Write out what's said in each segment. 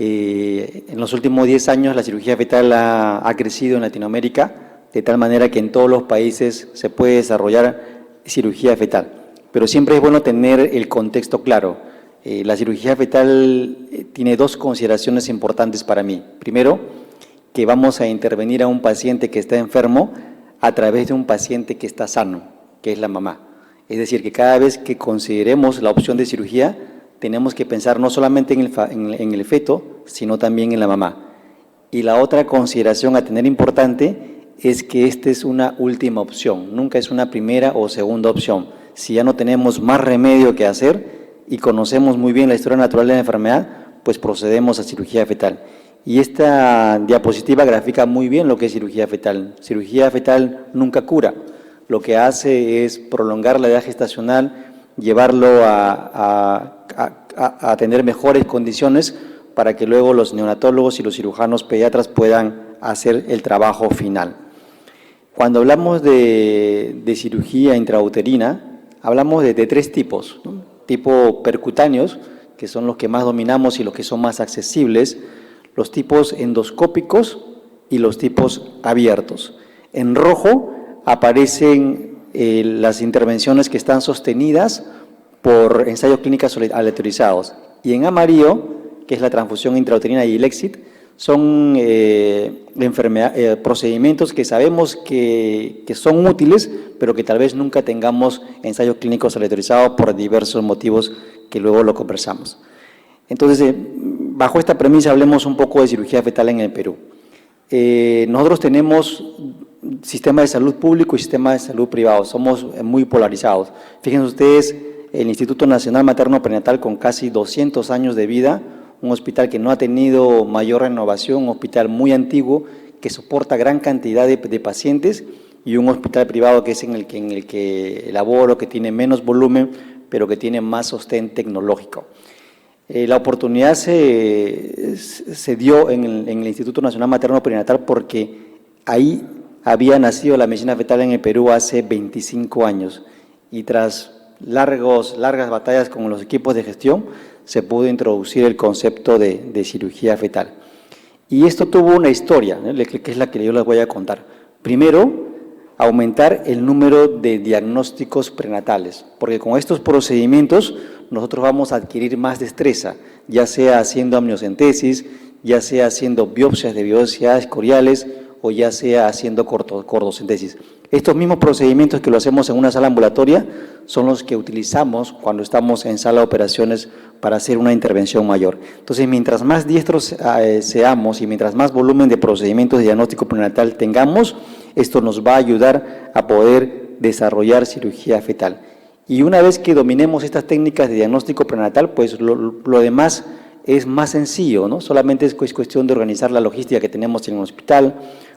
En los últimos 10 años la cirugía fetal ha crecido en Latinoamérica, de tal manera que en todos los países se puede desarrollar cirugía fetal. Pero siempre es bueno tener el contexto claro. La cirugía fetal tiene dos consideraciones importantes para mí. Primero, que vamos a intervenir a un paciente que está enfermo a través de un paciente que está sano, que es la mamá. Es decir, que cada vez que consideremos la opción de cirugía, tenemos que pensar no solamente en el feto, sino también en la mamá. Y la otra consideración a tener importante es que esta es una última opción, nunca es una primera o segunda opción. Si ya no tenemos más remedio que hacer y conocemos muy bien la historia natural de la enfermedad, pues procedemos a cirugía fetal. Y esta diapositiva grafica muy bien lo que es cirugía fetal. Cirugía fetal nunca cura, lo que hace es prolongar la edad gestacional, llevarlo a tener mejores condiciones para que luego los neonatólogos y los cirujanos pediatras puedan hacer el trabajo final. Cuando hablamos de cirugía intrauterina, hablamos de tres tipos, ¿no? Tipo percutáneos, que son los que más dominamos y los que son más accesibles, los tipos endoscópicos y los tipos abiertos. En rojo aparecen las intervenciones que están sostenidas por ensayos clínicos aleatorizados. Y en amarillo, que es la transfusión intrauterina y el EXIT, son procedimientos que sabemos que son útiles, pero que tal vez nunca tengamos ensayos clínicos aleatorizados por diversos motivos que luego lo conversamos. Entonces, bajo esta premisa, hablemos un poco de cirugía fetal en el Perú. Nosotros tenemos sistema de salud público y sistema de salud privado, somos muy polarizados. Fíjense ustedes, el Instituto Nacional Materno Prenatal con casi 200 años de vida, un hospital que no ha tenido mayor renovación, un hospital muy antiguo que soporta gran cantidad de pacientes, y un hospital privado que es en el que elaboro, que tiene menos volumen, pero que tiene más sostén tecnológico. La oportunidad se dio en el Instituto Nacional Materno Prenatal porque ahí había nacido la medicina fetal en el Perú hace 25 años, y tras largas batallas con los equipos de gestión, se pudo introducir el concepto de cirugía fetal. Y esto tuvo una historia, ¿no?, que es la que yo les voy a contar. Primero, aumentar el número de diagnósticos prenatales, porque con estos procedimientos nosotros vamos a adquirir más destreza, ya sea haciendo amniocentesis, ya sea haciendo biopsias de velocidades coriales o ya sea haciendo cordocentesis. Estos mismos procedimientos que lo hacemos en una sala ambulatoria son los que utilizamos cuando estamos en sala de operaciones para hacer una intervención mayor. Entonces, mientras más diestros seamos y mientras más volumen de procedimientos de diagnóstico prenatal tengamos, esto nos va a ayudar a poder desarrollar cirugía fetal. Y una vez que dominemos estas técnicas de diagnóstico prenatal, pues lo demás es más sencillo, ¿no? Solamente es cuestión de organizar la logística que tenemos en el hospital.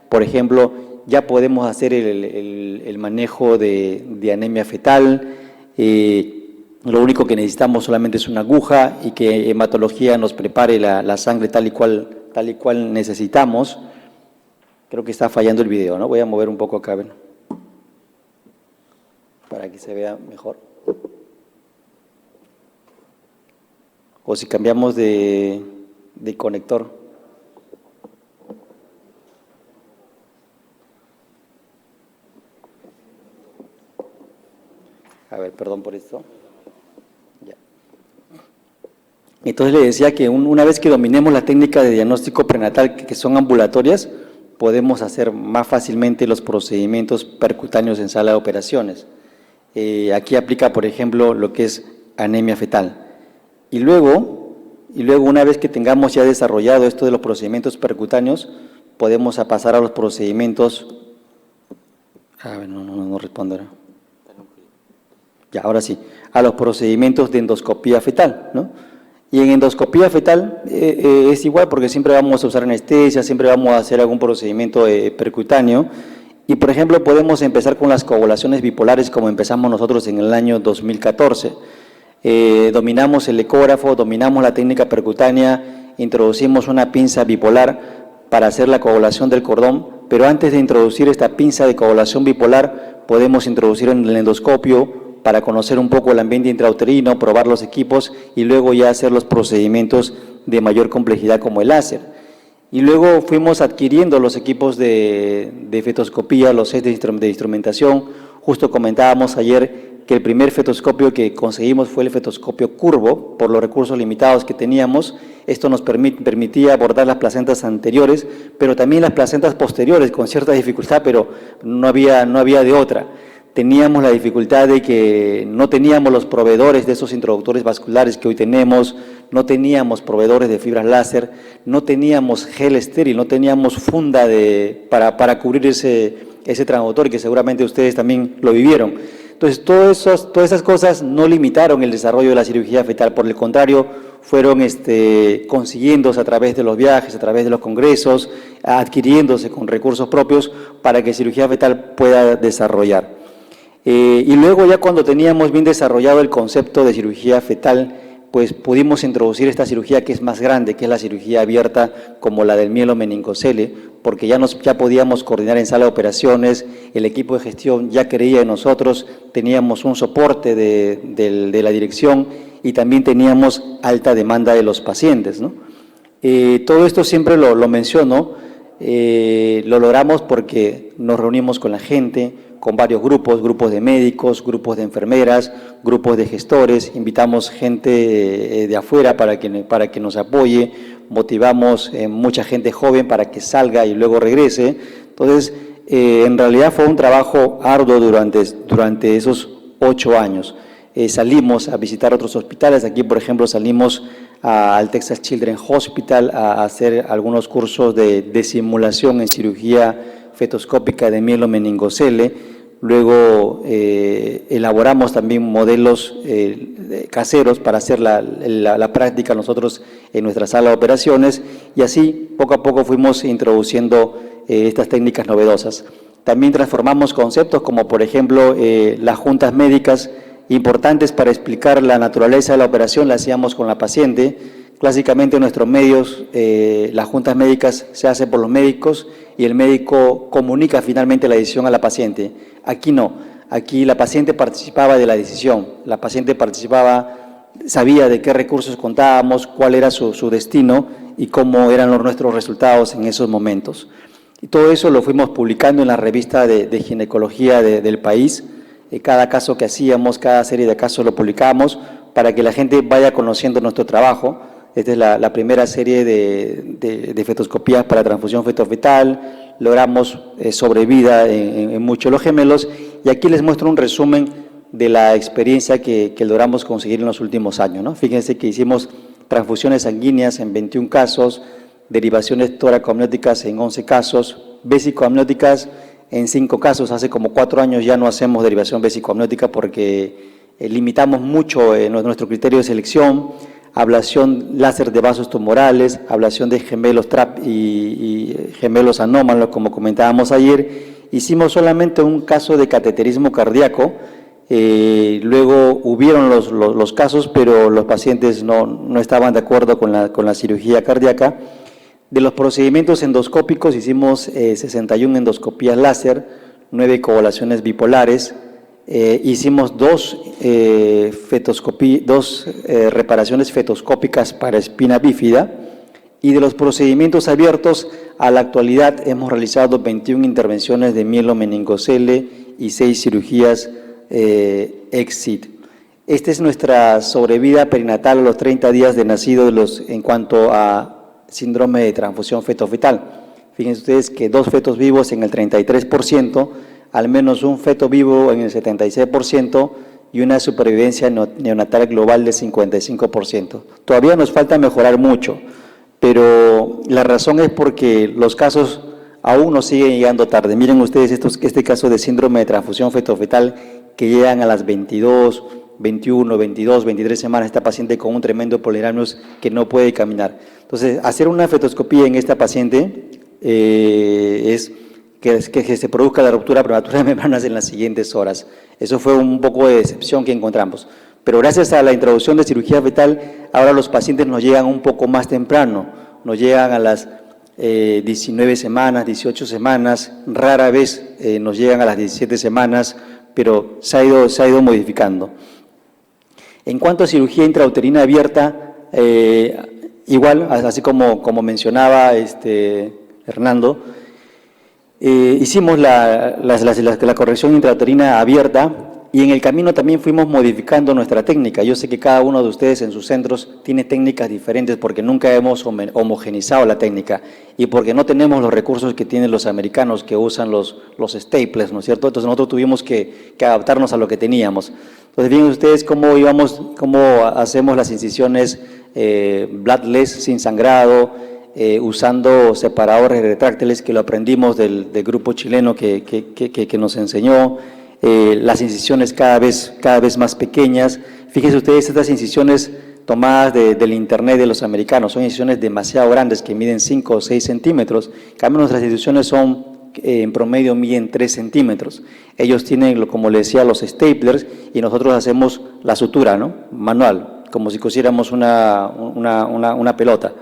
Por ejemplo, ya podemos hacer el manejo de anemia fetal. Lo único que necesitamos solamente es una aguja y que hematología nos prepare la sangre tal y cual necesitamos. Creo que está fallando el video, ¿no? Voy a mover un poco acá, ¿ven?, para que se vea mejor. O si cambiamos de conector. A ver, perdón por esto. Ya. Entonces le decía que una vez que dominemos la técnica de diagnóstico prenatal, que son ambulatorias, podemos hacer más fácilmente los procedimientos percutáneos en sala de operaciones. Aquí aplica, por ejemplo, lo que es anemia fetal. Y luego, una vez que tengamos ya desarrollado esto de los procedimientos percutáneos, podemos pasar a los procedimientos… no respondo ahora. Ya, ahora sí, a los procedimientos de endoscopía fetal, ¿no? Y en endoscopía fetal es igual, porque siempre vamos a usar anestesia, siempre vamos a hacer algún procedimiento percutáneo. Y, por ejemplo, podemos empezar con las coagulaciones bipolares, como empezamos nosotros en el año 2014. Dominamos el ecógrafo, dominamos la técnica percutánea, introducimos una pinza bipolar para hacer la coagulación del cordón, pero antes de introducir esta pinza de coagulación bipolar, podemos introducir en el endoscopio para conocer un poco el ambiente intrauterino, probar los equipos y luego ya hacer los procedimientos de mayor complejidad como el láser. Y luego fuimos adquiriendo los equipos de fetoscopía, los sets de instrumentación. Justo comentábamos ayer que el primer fetoscopio que conseguimos fue el fetoscopio curvo, por los recursos limitados que teníamos. Esto nos permitía abordar las placentas anteriores, pero también las placentas posteriores, con cierta dificultad, pero no había de otra. Teníamos la dificultad de que no teníamos los proveedores de esos introductores vasculares que hoy tenemos, no teníamos proveedores de fibras láser, no teníamos gel estéril, no teníamos funda para cubrir ese transductor, que seguramente ustedes también lo vivieron. Entonces, todas esas cosas no limitaron el desarrollo de la cirugía fetal, por el contrario, fueron consiguiéndose a través de los viajes, a través de los congresos, adquiriéndose con recursos propios para que cirugía fetal pueda desarrollar. Y luego ya cuando teníamos bien desarrollado el concepto de cirugía fetal, pues pudimos introducir esta cirugía que es más grande, que es la cirugía abierta como la del mielomeningocele, porque ya podíamos coordinar en sala de operaciones, el equipo de gestión ya creía en nosotros, teníamos un soporte de la dirección y también teníamos alta demanda de los pacientes, ¿no? Todo esto siempre lo menciono, lo logramos porque nos reunimos con la gente, con varios grupos de médicos, grupos de enfermeras, grupos de gestores, invitamos gente de afuera para que nos apoye, motivamos mucha gente joven para que salga y luego regrese. Entonces, en realidad fue un trabajo arduo durante esos 8 años. Salimos a visitar otros hospitales, aquí por ejemplo salimos al Texas Children's Hospital a hacer algunos cursos de simulación en cirugía fetoscópica de mielomeningocele. Luego elaboramos también modelos caseros para hacer la práctica nosotros en nuestra sala de operaciones y así poco a poco fuimos introduciendo estas técnicas novedosas. También transformamos conceptos como por ejemplo las juntas médicas importantes para explicar la naturaleza de la operación, la hacíamos con la paciente. Clásicamente en nuestros medios las juntas médicas se hacen por los médicos y el médico comunica finalmente la decisión a la paciente. Aquí no, aquí la paciente participaba de la decisión, la paciente participaba, sabía de qué recursos contábamos, cuál era su destino y cómo eran nuestros resultados en esos momentos. Y todo eso lo fuimos publicando en la revista de ginecología del país. Cada caso que hacíamos, cada serie de casos lo publicábamos para que la gente vaya conociendo nuestro trabajo. Esta es la primera serie de fetoscopías para transfusión fetofetal. Logramos sobrevida en muchos de los gemelos y aquí les muestro un resumen de la experiencia que logramos conseguir en los últimos años, ¿no? Fíjense que hicimos transfusiones sanguíneas en 21 casos, derivaciones toracoamnióticas en 11 casos, vésico-amnióticas en 5 casos. Hace como 4 años ya no hacemos derivación vésico-amniótica porque limitamos mucho nuestro criterio de selección. Ablación láser de vasos tumorales, ablación de gemelos TRAP y gemelos anómalos, como comentábamos ayer. Hicimos solamente un caso de cateterismo cardíaco, luego hubieron los casos, pero los pacientes no estaban de acuerdo con la cirugía cardíaca. De los procedimientos endoscópicos hicimos 61 endoscopías láser, 9 coagulaciones bipolares, hicimos 2 reparaciones fetoscópicas para espina bífida y de los procedimientos abiertos a la actualidad hemos realizado 21 intervenciones de mielomeningocele y 6 cirugías EXIT. Esta es nuestra sobrevida perinatal a los 30 días de nacido en cuanto a síndrome de transfusión fetofetal. Fíjense ustedes que 2 fetos vivos en el 33%, al menos un feto vivo en el 76% y una supervivencia neonatal global del 55%. Todavía nos falta mejorar mucho, pero la razón es porque los casos aún nos siguen llegando tarde. Miren ustedes este caso de síndrome de transfusión fetofetal que llegan a las 22, 21, 22, 23 semanas, esta paciente con un tremendo poliramnios que no puede caminar. Entonces, hacer una fetoscopía en esta paciente es que se produzca la ruptura prematura de membranas en las siguientes horas. Eso fue un poco de decepción que encontramos. Pero gracias a la introducción de cirugía fetal, ahora los pacientes nos llegan un poco más temprano, nos llegan a las 19 semanas, 18 semanas, rara vez nos llegan a las 17 semanas, pero se ha ido modificando. En cuanto a cirugía intrauterina abierta, igual, así como mencionaba Hernando, hicimos la corrección intrauterina abierta y en el camino también fuimos modificando nuestra técnica. Yo sé que cada uno de ustedes en sus centros tiene técnicas diferentes porque nunca hemos homogenizado la técnica y porque no tenemos los recursos que tienen los americanos que usan los staples, ¿no es cierto? Entonces nosotros tuvimos que adaptarnos a lo que teníamos. Entonces, fíjense ustedes cómo hacemos las incisiones bloodless, sin sangrado, usando separadores retráctiles que lo aprendimos del grupo chileno que nos enseñó, las incisiones cada vez más pequeñas. Fíjense ustedes estas incisiones tomadas del internet de los americanos, son incisiones demasiado grandes que miden 5 o 6 centímetros, en cambio nuestras incisiones son en promedio miden 3 centímetros. Ellos tienen, como les decía, los staplers y nosotros hacemos la sutura, ¿no? Manual, como si cosiéramos una pelota.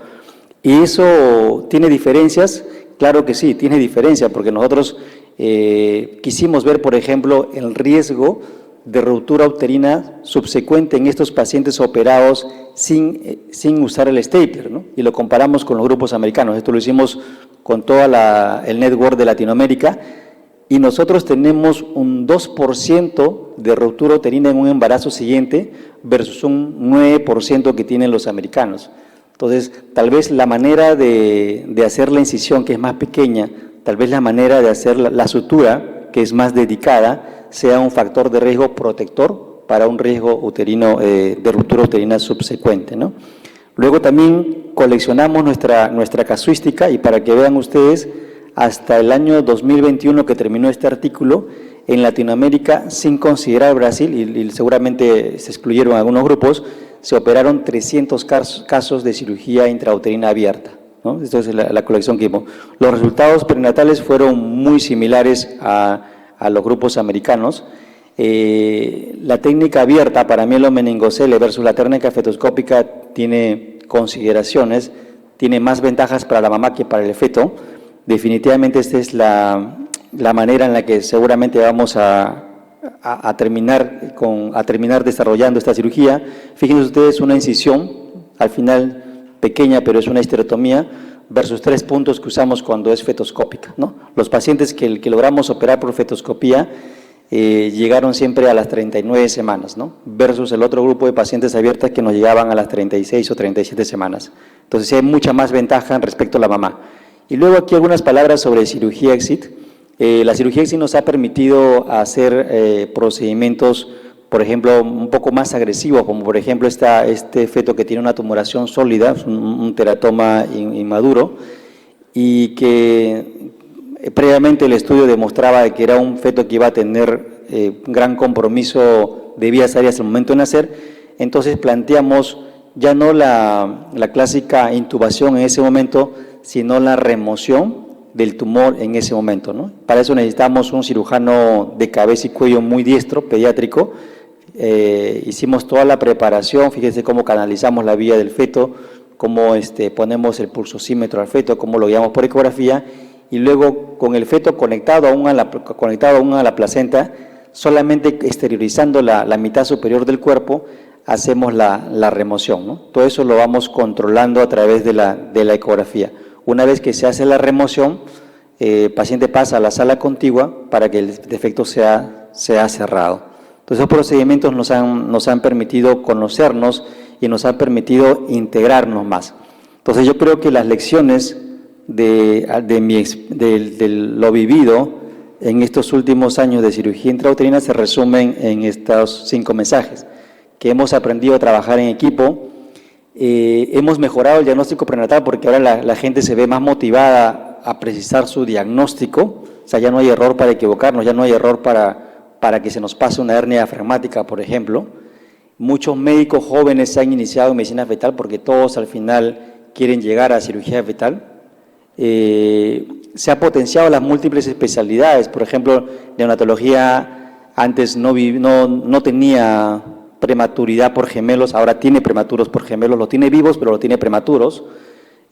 ¿Y eso tiene diferencias? Claro que sí, tiene diferencia, porque nosotros quisimos ver, por ejemplo, el riesgo de ruptura uterina subsecuente en estos pacientes operados sin usar el stapler, ¿no? Y lo comparamos con los grupos americanos. Esto lo hicimos con todo el network de Latinoamérica y nosotros tenemos un 2% de ruptura uterina en un embarazo siguiente versus un 9% que tienen los americanos. Entonces, tal vez la manera de hacer la incisión, que es más pequeña, tal vez la manera de hacer la sutura, que es más dedicada, sea un factor de riesgo protector para un riesgo uterino, de ruptura uterina subsecuente, ¿no? Luego también coleccionamos nuestra casuística y para que vean ustedes, hasta el año 2021 que terminó este artículo, en Latinoamérica, sin considerar Brasil, y seguramente se excluyeron algunos grupos, se operaron 300 casos de cirugía intrauterina abierta, ¿no? Esto es la colección que vimos. Los resultados prenatales fueron muy similares a los grupos americanos. La técnica abierta para mielomeningocele versus la técnica fetoscópica tiene consideraciones, tiene más ventajas para la mamá que para el feto. Definitivamente esta es la manera en la que seguramente vamos a terminar desarrollando esta cirugía. Fíjense ustedes una incisión, al final pequeña, pero es una histerectomía, versus 3 puntos que usamos cuando es fetoscópica, ¿no? Los pacientes que logramos operar por fetoscopía llegaron siempre a las 39 semanas, ¿no? Versus el otro grupo de pacientes abiertas que nos llegaban a las 36 o 37 semanas. Entonces hay mucha más ventaja respecto a la mamá. Y luego aquí algunas palabras sobre cirugía EXIT. La cirugía EXIT nos ha permitido hacer procedimientos, por ejemplo, un poco más agresivos, como por ejemplo este feto que tiene una tumoración sólida, un teratoma inmaduro, y que previamente el estudio demostraba que era un feto que iba a tener gran compromiso de vías aéreas al momento de nacer. Entonces planteamos ya no la clásica intubación en ese momento, sino la remoción del tumor en ese momento, ¿no? Para eso necesitamos un cirujano de cabeza y cuello muy diestro, pediátrico. Hicimos toda la preparación, fíjense cómo canalizamos la vía del feto, cómo ponemos el pulsosímetro al feto, cómo lo guiamos por ecografía, y luego con el feto conectado aún a la placenta, solamente exteriorizando la mitad superior del cuerpo, hacemos la remoción, ¿no? Todo eso lo vamos controlando a través de la ecografía. Una vez que se hace la remoción, el paciente pasa a la sala contigua para que el defecto sea cerrado. Entonces, esos procedimientos nos han permitido conocernos y nos han permitido integrarnos más. Entonces, yo creo que las lecciones de lo vivido en estos últimos años de cirugía intrauterina se resumen en estos 5 mensajes. Que hemos aprendido a trabajar en equipo, hemos mejorado el diagnóstico prenatal porque ahora la gente se ve más motivada a precisar su diagnóstico, o sea, ya no hay error para equivocarnos, ya no hay error para que se nos pase una hernia diafragmática, por ejemplo. Muchos médicos jóvenes se han iniciado en medicina fetal porque todos al final quieren llegar a cirugía fetal. Se ha potenciado las múltiples especialidades, por ejemplo, neonatología antes no tenía prematuridad por gemelos, ahora tiene prematuros por gemelos, lo tiene vivos, pero lo tiene prematuros,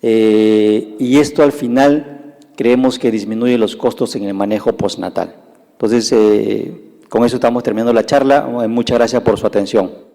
y esto al final creemos que disminuye los costos en el manejo postnatal. Entonces, Con eso estamos terminando la charla. Muchas gracias por su atención.